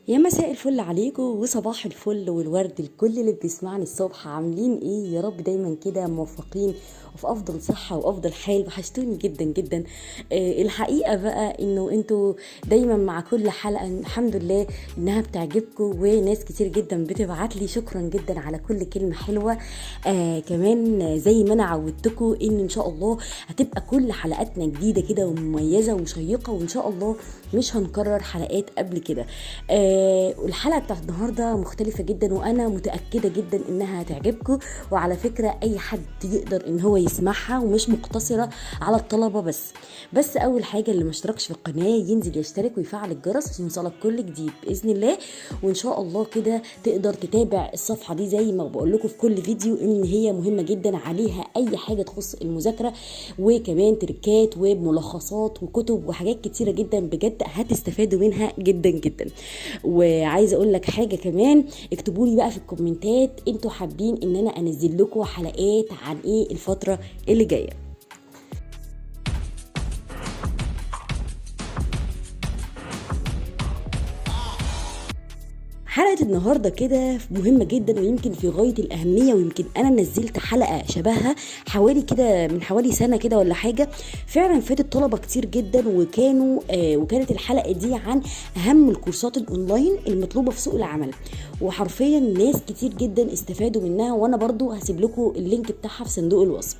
يا مساء الفل عليكم وصباح الفل والورد لكل اللي بيسمعني الصبح. عاملين ايه؟ يا رب دايما كده موفقين وفي افضل صحة وافضل حال. وحشتوني جدا جدا. الحقيقة بقى انه انتوا دايما مع كل حلقة الحمد لله انها بتعجبكم، وناس كتير جدا بتبعت لي شكرا جدا على كل كلمة حلوة. كمان زي ما انا عودتكم ان شاء الله هتبقى كل حلقاتنا جديدة كده ومميزة وشيقة، وان شاء الله مش هنكرر حلقات قبل كده. والحلقة بتاعت النهاردة مختلفة جدا وانا متأكدة جدا انها هتعجبكم. وعلى فكرة اي حد يقدر ان هو يسمعها ومش مقتصرة على الطلبة بس اول حاجة اللي مشتركش في القناة ينزل يشترك ويفعل الجرس عشان يوصلك كل جديد بإذن الله. وان شاء الله كده تقدر تتابع الصفحة دي زي ما بقول لكم في كل فيديو ان هي مهمة جدا، عليها اي حاجة تخص المذاكرة وكمان تركات وملخصات وكتب وحاجات كتيرة جدا بجد هتستفادوا منها جدا جدا. وعايزه اقول لك حاجه كمان، اكتبوا لي بقى في الكومنتات انتوا حابين ان انا انزل لكم حلقات عن ايه الفتره اللي جايه. حلقة النهاردة كده مهمة جدا ويمكن في غاية الأهمية، ويمكن أنا نزلت حلقة شبهها حوالي كده من حوالي سنة كده ولا حاجة. فعلا فاتت طلبة كتير جدا وكانت الحلقة دي عن أهم الكورسات الأونلاين المطلوبة في سوق العمل، وحرفيا ناس كتير جدا استفادوا منها، وأنا برضو هسيب لكم اللينك بتاعها في صندوق الوصف.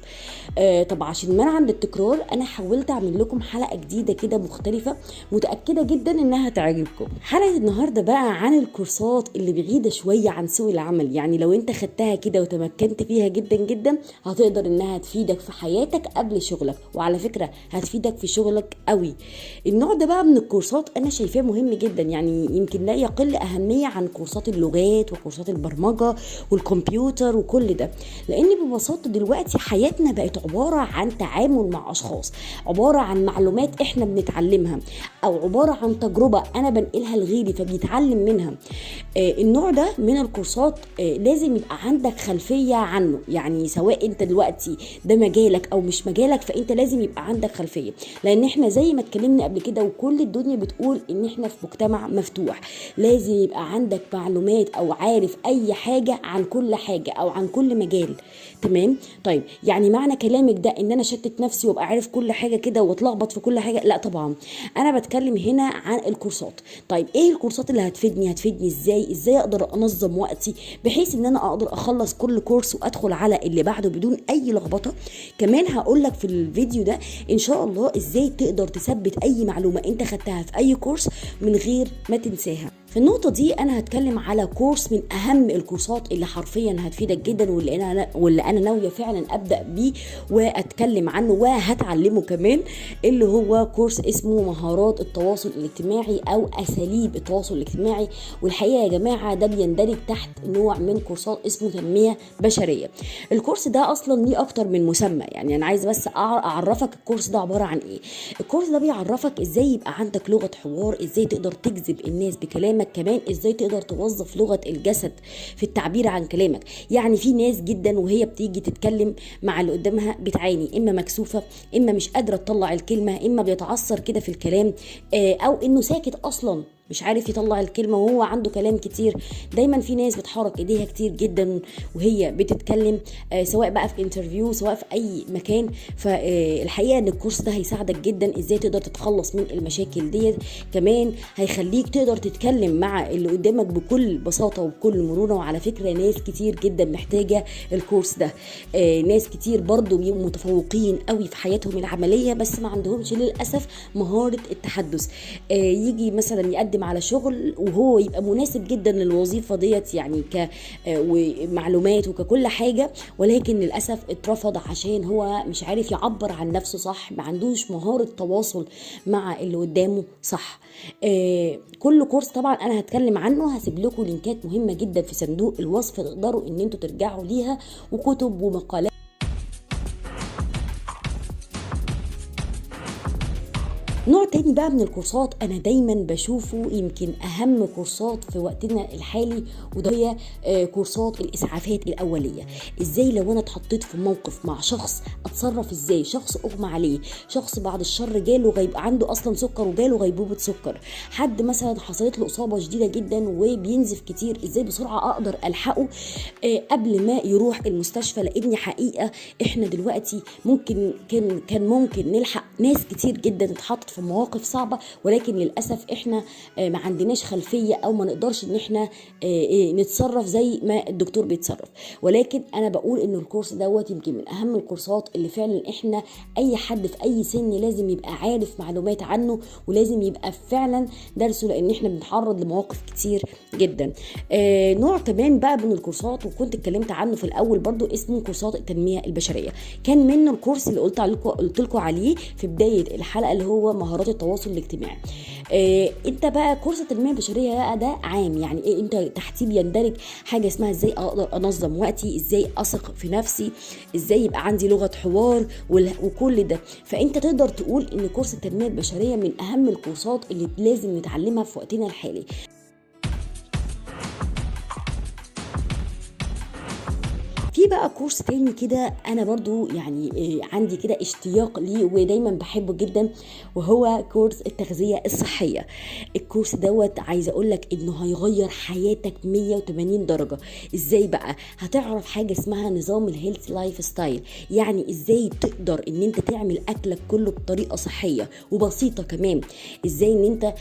طب عشان منع عن التكرار أنا حاولت أعمل لكم حلقة جديدة كده مختلفة، متأكدة جدا إنها تعجبكم. حلقة النهاردة بقى عن الكورسات اللي بعيدة شوية عن سوق العمل، يعني لو انت خدتها كده وتمكنت فيها جدا جدا هتقدر انها تفيدك في حياتك قبل شغلك، وعلى فكرة هتفيدك في شغلك قوي. النوع ده بقى من الكورسات انا شايفاه مهم جدا، يعني يمكن لا يقل اهمية عن كورسات اللغات وكورسات البرمجة والكمبيوتر وكل ده، لان ببساطة دلوقتي حياتنا بقت عبارة عن تعامل مع اشخاص، عبارة عن معلومات احنا بنتعلمها، او عبارة عن تجربة انا بنقلها لغيري فبيتعلم منها. النوع ده من الكورسات لازم يبقى عندك خلفية عنه، يعني سواء انت دلوقتي ده مجالك او مش مجالك فانت لازم يبقى عندك خلفية، لان احنا زي ما اتكلمنا قبل كده وكل الدنيا بتقول ان احنا في مجتمع مفتوح، لازم يبقى عندك معلومات او عارف اي حاجة عن كل حاجة او عن كل مجال. تمام؟ طيب يعني معنى كلامك ده ان انا شتت نفسي وابقى عارف كل حاجة كده واتلخبط في كل حاجة؟ لا طبعا، انا بتكلم هنا عن الكورسات. طيب ايه الكورسات اللي هتفيدني ازاي اقدر انظم وقتي بحيث ان انا اقدر اخلص كل كورس وادخل على اللي بعده بدون اي لخبطه. كمان هقول لك في الفيديو ده ان شاء الله ازاي تقدر تثبت اي معلومه انت خدتها في اي كورس من غير ما تنساها. في النقطة دي أنا هتكلم على كورس من أهم الكورسات اللي حرفيا هتفيدك جدا، واللي أنا ناوية فعلا أبدأ بيه وأتكلم عنه وهتعلمه كمان، اللي هو كورس اسمه مهارات التواصل الاجتماعي أو أساليب التواصل الاجتماعي. والحقيقة يا جماعة ده بيندرج تحت نوع من كورسات اسمه تنمية بشرية. الكورس ده أصلا ليه أكتر من مسمى، يعني أنا عايز بس أعرفك الكورس ده عبارة عن إيه. الكورس ده بيعرفك إزاي يبقى عندك لغة حوار، إزاي تقدر تجذب الناس بكلامك، كمان ازاي تقدر توظف لغة الجسد في التعبير عن كلامك. يعني في ناس جدا وهي بتيجي تتكلم مع اللي قدامها بتعاني، اما مكسوفة، اما مش قادرة تطلع الكلمة، اما بيتعثر كده في الكلام، او انه ساكت اصلا مش عارف يطلع الكلمة وهو عنده كلام كتير. دايما في ناس بتحرك ايديها كتير جدا وهي بتتكلم، سواء بقى في انترفيو سواء في اي مكان. فالحقيقة ان الكورس ده هيساعدك جدا ازاي تقدر تتخلص من المشاكل دي، كمان هيخليك تقدر تتكلم مع اللي قدامك بكل بساطة وبكل مرونة. وعلى فكرة ناس كتير جدا محتاجة الكورس ده، ناس كتير برضو بيبقوا متفوقين قوي في حياتهم العملية بس ما عندهمش للأسف مهارة التحدث. يجي مثلا يقدم على شغل وهو يبقى مناسب جدا للوظيفة ديت، يعني ومعلومات وككل حاجة، ولكن للأسف اترفض عشان هو مش عارف يعبر عن نفسه صح، ما عندوش مهارة تواصل مع اللي قدامه صح. كل كورس طبعا انا هتكلم عنه هسيب لكم لينكات مهمة جدا في صندوق الوصف تقدروا ان انتوا ترجعوا ليها، وكتب ومقالات نوع تاني بقى من الكورسات انا دايما بشوفه يمكن اهم كورسات في وقتنا الحالي، وده هي كورسات الاسعافات الاوليه. ازاي لو انا اتحطيت في موقف مع شخص اتصرف ازاي، شخص اغمى عليه، شخص بعد الشر جاله غيب عنده اصلا سكر وجاله غيبوبه سكر، حد مثلا حصلت له اصابه شديده جدا وبينزف كتير، ازاي بسرعه اقدر الحقه قبل ما يروح المستشفى. لان حقيقه احنا دلوقتي ممكن كان ممكن نلحق ناس كتير جدا اتحطت في مواقف صعبه، ولكن للاسف احنا ما عندناش خلفيه او ما نقدرش ان احنا نتصرف زي ما الدكتور بيتصرف. ولكن انا بقول ان الكورس دوت يمكن من اهم الكورسات اللي فعلا احنا اي حد في اي سن لازم يبقى عارف معلومات عنه، ولازم يبقى فعلا درسه، لان احنا بنتعرض لمواقف كتير جدا. نوع كمان بقى من الكورسات وكنت اتكلمت عنه في الاول برضو، اسمه كورسات التنميه البشريه. كان منه الكورس اللي قلت لكم عليه في بدايه الحلقه اللي هو مهارات التواصل الاجتماعي. انت بقى كورس التنميه البشريه بقى ده عام، يعني ايه؟ انت تحتيه بيندرج حاجه اسمها ازاي اقدر انظم وقتي، ازاي اثق في نفسي، ازاي يبقى عندي لغه حوار وكل ده. فانت تقدر تقول ان كورس التنميه البشريه من اهم الكورسات اللي لازم نتعلمها في وقتنا الحالي. في بقى كورس تاني كده انا برضو يعني عندي كده اشتياق ليه ودايما بحبه جدا، وهو كورس التغذية الصحية. الكورس دوت عايزه اقول لك انه هيغير حياتك 180 درجة. ازاي بقى؟ هتعرف حاجة اسمها نظام الهيلث لايف ستايل، يعني ازاي تقدر ان انت تعمل اكلك كله بطريقة صحية وبسيطة كمان. ازاي ان انت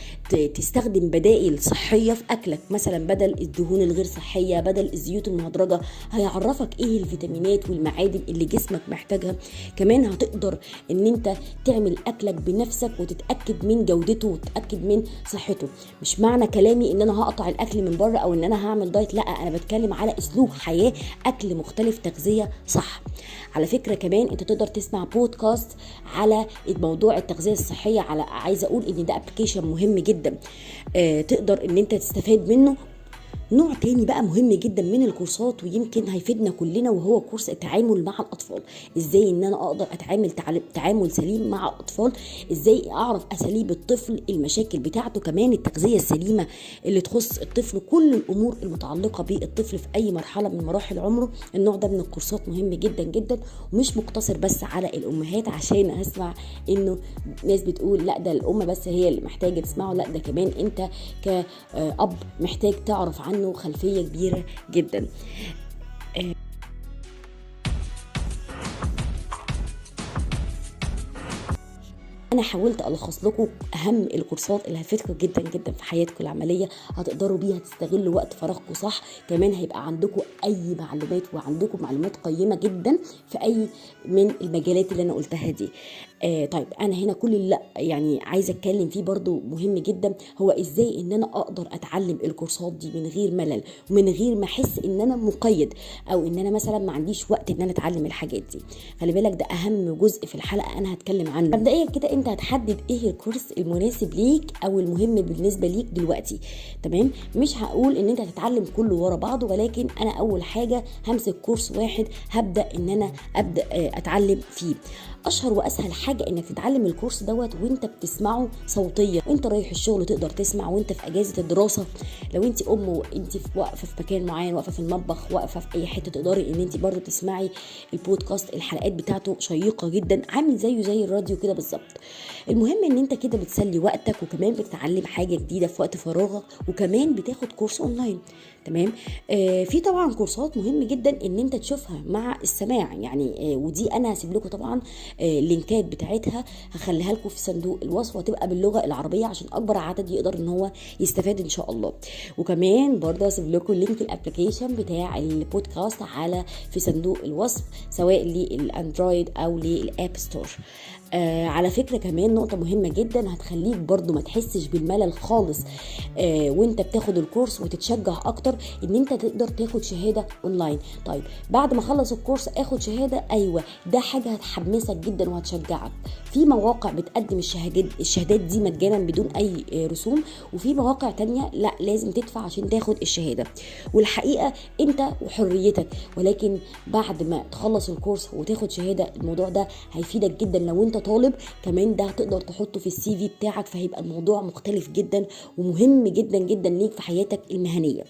تستخدم بدائل صحية في اكلك، مثلا بدل الدهون الغير صحية، بدل الزيوت المهدرجة. هيعرفك ايه الفيتامينات والمعادن اللي جسمك محتاجها. كمان هتقدر ان انت تعمل اكلك بنفسك وتتاكد من جودته وتتاكد من صحته. مش معنى كلامي ان انا هقطع الاكل من بره او ان انا هعمل دايت، لا، انا بتكلم على اسلوب حياه، اكل مختلف، تغذيه صح. على فكره كمان انت تقدر تسمع بودكاست على موضوع التغذيه الصحيه، على عايزه اقول ان ده ابلكيشن مهم جدا تقدر ان انت تستفاد منه. نوع تاني بقى مهم جدا من الكورسات ويمكن هيفيدنا كلنا، وهو كورس التعامل مع الأطفال. ازاي ان انا اقدر اتعامل تعامل سليم مع الأطفال، ازاي اعرف اساليب الطفل، المشاكل بتاعته، كمان التغذية السليمة اللي تخص الطفل، كل الامور المتعلقة بالطفل في اي مرحلة من مراحل عمره. النوع ده من الكورسات مهم جدا جدا، ومش مقتصر بس على الامهات، عشان اسمع انه ناس بتقول لا ده الام بس هي اللي محتاجة تسمعه، لا ده كمان انت كأب محتاج تعرف عنه خلفية كبيرة جدا. انا حاولت الخص لكم اهم الكورسات اللي هتفيدكم جدا جدا في حياتكم العمليه، هتقدروا بيها تستغلوا وقت فراغكم صح. كمان هيبقى عندكم اي معلومات، وعندكم معلومات قيمه جدا في اي من المجالات اللي انا قلتها دي. طيب انا هنا كل اللي يعني عايزه اتكلم فيه برضو مهم جدا، هو ازاي ان انا اقدر اتعلم الكورسات دي من غير ملل، ومن غير ما احس ان انا مقيد، او ان انا مثلا ما عنديش وقت ان انا اتعلم الحاجات دي. خلي بالك ده اهم جزء في الحلقه انا هتكلم عنه. مبدئيا كده انت هتحدد ايه الكورس المناسب ليك او المهم بالنسبه ليك دلوقتي. تمام، مش هقول ان انت هتتعلم كله ورا بعض، ولكن انا اول حاجه همسك كورس واحد هبدا ان انا اتعلم فيه. اشهر واسهل حاجه انك تتعلم الكورس دوت وانت بتسمعه صوتيا، وانت رايح الشغل تقدر تسمع، وانت في اجازه الدراسه، لو انت ام وانت واقفه في مكان معين، واقفه في المطبخ، واقفه في اي حته، تقدري ان انت برضو تسمعي البودكاست. الحلقات بتاعته شيقه جدا، عامل زيه زي الراديو كده بالظبط. المهم ان انت كده بتسلي وقتك، وكمان بتتعلم حاجه جديده في وقت فراغك، وكمان بتاخد كورس اونلاين. تمام. في طبعا كورسات مهم جدا ان انت تشوفها مع السماع، يعني ودي انا هسيب لكم طبعا اللينكات بتاعتها، هخليها لكم في صندوق الوصف، وهتبقى باللغه العربيه عشان اكبر عدد يقدر ان هو يستفاد ان شاء الله. وكمان برضه هسيب لكم لينك الابلكيشن بتاع البودكاست في صندوق الوصف، سواء للاندرويد او للاب ستور. على فكرة كمان نقطة مهمة جدا هتخليك برضو ما تحسش بالملل خالص وانت بتاخد الكورس، وتتشجع اكتر ان انت تقدر تاخد شهادة اونلاين. طيب بعد ما اخلص الكورس اخد شهادة، ايوه ده حاجة هتحمسك جدا وهتشجعك. في مواقع بتقدم الشهادات دي مجانا بدون اي رسوم، وفي مواقع تانية لا لازم تدفع عشان تاخد الشهادة. والحقيقة انت وحريتك، ولكن بعد ما تخلص الكورس وتاخد شهادة الموضوع ده هيفيدك جدا. لو انت طالب كمان ده هتقدر تحطه في السي في بتاعك، فهيبقى الموضوع مختلف جدا ومهم جدا جدا ليك في حياتك المهنية.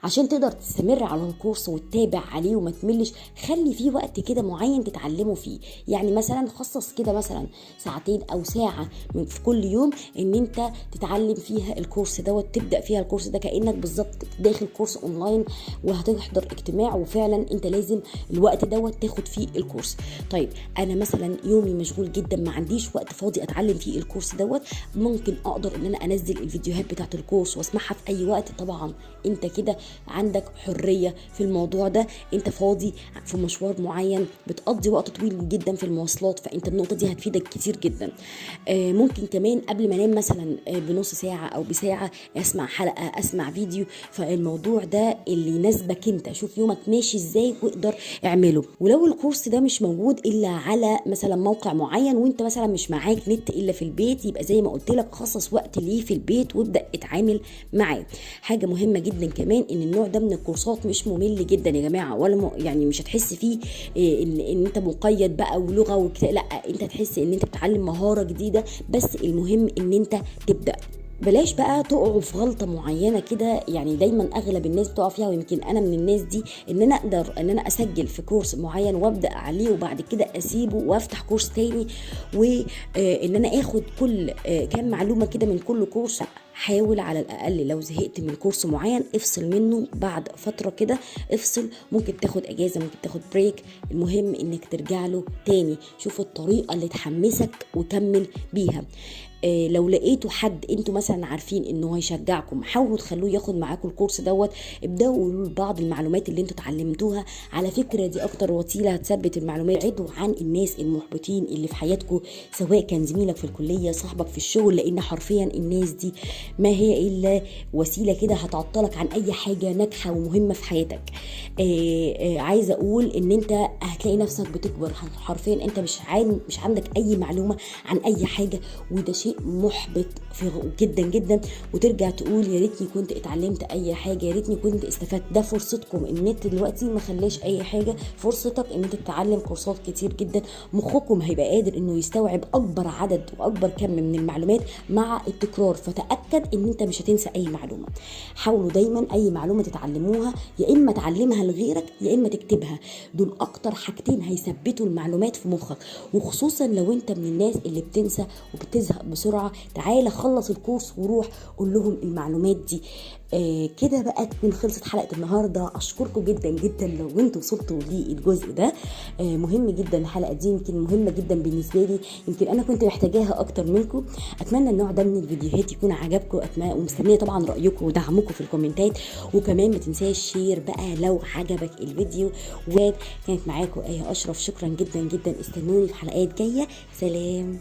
عشان تقدر تستمر على الكورس وتتابع عليه وما تملش، خلي فيه وقت كده معين تتعلمه فيه. يعني مثلا خصص كده مثلا ساعتين او ساعة في كل يوم ان انت تتعلم فيها الكورس دوت، تبدأ فيها الكورس ده كأنك بالظبط داخل كورس اونلاين وهتحضر اجتماع، وفعلا انت لازم الوقت دوت تاخد فيه الكورس. طيب انا مثلا يومي مشغول جدا، ما عنديش وقت فاضي اتعلم فيه الكورس دوت، ممكن اقدر ان انا انزل الفيديوهات بتاعت الكورس واسمعها في اي وقت. طبعا انت كده عندك حرية في الموضوع ده، انت فاضي في مشوار معين، بتقضي وقت طويل جدا في المواصلات، فانت النقطة دي هتفيدك كتير جدا. ممكن كمان قبل ما انام مثلا بنص ساعة او بساعة اسمع حلقة، اسمع فيديو. فالموضوع ده اللي يناسبك انت، شوف يومك ماشي ازاي واقدر اعمله. ولو الكورس ده مش موجود الا على مثلا موقع معين وانت مثلا مش معاك نت الا في البيت، يبقى زي ما قلت لك خصص وقت ليه في البيت وابدأ اتعامل معاه. حاجة مهمة جدا كمان ان النوع ده من الكورسات مش ممل جدا يا جماعه، ولا يعني مش هتحس فيه ان انت مقيد بقى ولغه وكده، لا انت هتحس ان انت بتتعلم مهاره جديده، بس المهم ان انت تبدا. بلاش بقى تقعوا في غلطه معينه كده، يعني دايما اغلب الناس بتقع فيها ويمكن انا من الناس دي، ان انا اقدر ان انا اسجل في كورس معين وابدا عليه وبعد كده اسيبه وافتح كورس تاني، وان انا اخد كل كام معلومه كده من كل كورس. حاول على الاقل لو زهقت من كورس معين افصل منه بعد فتره كده، افصل، ممكن تاخد اجازه، ممكن تاخد بريك، المهم انك ترجع له تاني. شوف الطريقه اللي تحمسك وكمل بيها. لو لقيتوا حد انتوا مثلا عارفين انه هيشجعكم، حاولوا تخلوه ياخد معاكم الكورس دوت، ابداوا قولوا بعض المعلومات اللي انتوا اتعلمتوها. على فكره دي اكتر وسيله هتثبت المعلومات. ابعدوا عن الناس المحبطين اللي في حياتكم، سواء كان زميلك في الكليه، صاحبك في الشغل، لان حرفيا الناس دي ما هي الا وسيله كده هتعطلك عن اي حاجه ناجحه ومهمه في حياتك. عايزه اقول ان انت هتلاقي نفسك بتكبر، حرفيا انت مش عندك اي معلومه عن اي حاجه، وده شيء محبط جدا جدا، وترجع تقول يا ريتني كنت اتعلمت اي حاجه، يا ريتني كنت استفدت. ده فرصتكم، النت دلوقتي ما خلاش اي حاجه، فرصتك ان انت تتعلم كورسات كتير جدا. مخكم هيبقى قادر انه يستوعب اكبر عدد واكبر كم من المعلومات مع التكرار، فتاكد ان انت مش هتنسى اي معلومه. حاولوا دايما اي معلومه تتعلموها يا اما تعلمها لغيرك يا اما تكتبها، دول اكتر حاجتين هيثبتوا المعلومات في مخك. وخصوصا لو انت من الناس اللي بتنسى وبتزهق بسرعه، تعالى خلص الكورس وروح قول لهم المعلومات دي. كده بقى تكون خلصت حلقه النهارده. اشكركم جدا جدا لو انتوا وصلتوا للجزء ده. مهم جدا الحلقه دي، يمكن مهمه جدا بالنسبه لي، يمكن انا كنت محتاجاها اكتر منكم. اتمنى النوع ده من الفيديوهات يكون عجبكم، ومستنيه طبعا رايكم ودعمكم في الكومنتات، وكمان ما تنساش شير بقى لو عجبك الفيديو. وكانت معاكم ايه اشرف، شكرا جدا جدا، استنوني في حلقات جايه، سلام.